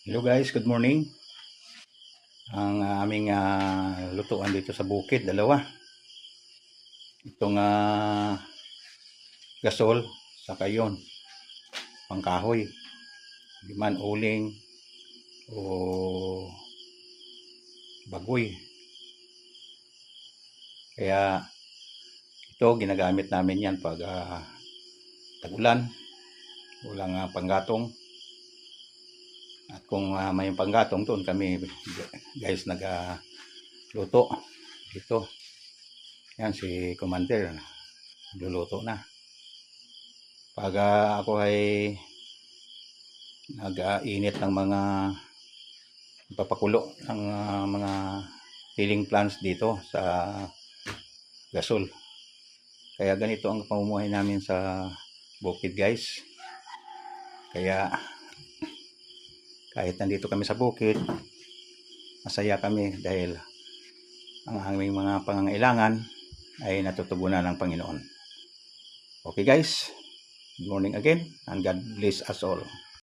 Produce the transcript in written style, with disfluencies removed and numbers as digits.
Hello guys, good morning. Ang aming lutuan dito sa bukid, dalawa. Itong gasol, saka yun, pangkahoy. Di man uling o bagoy. Kaya ito, ginagamit namin yan pag tag-ulan. Walang panggatong. At kung may panggatong, doon kami guys nag-luto. Dito. Yan si Commander. Luluto na. Pag ako ay nag-init ng mga papakulo ng mga healing plants dito sa gasol. Kaya ganito ang pamumuhay namin sa bukid guys. Kaya kahit nandito kami sa bukid, masaya kami dahil ang aming mga pangangailangan ay natutugunan ng Panginoon. Okay guys, good morning again and God bless us all.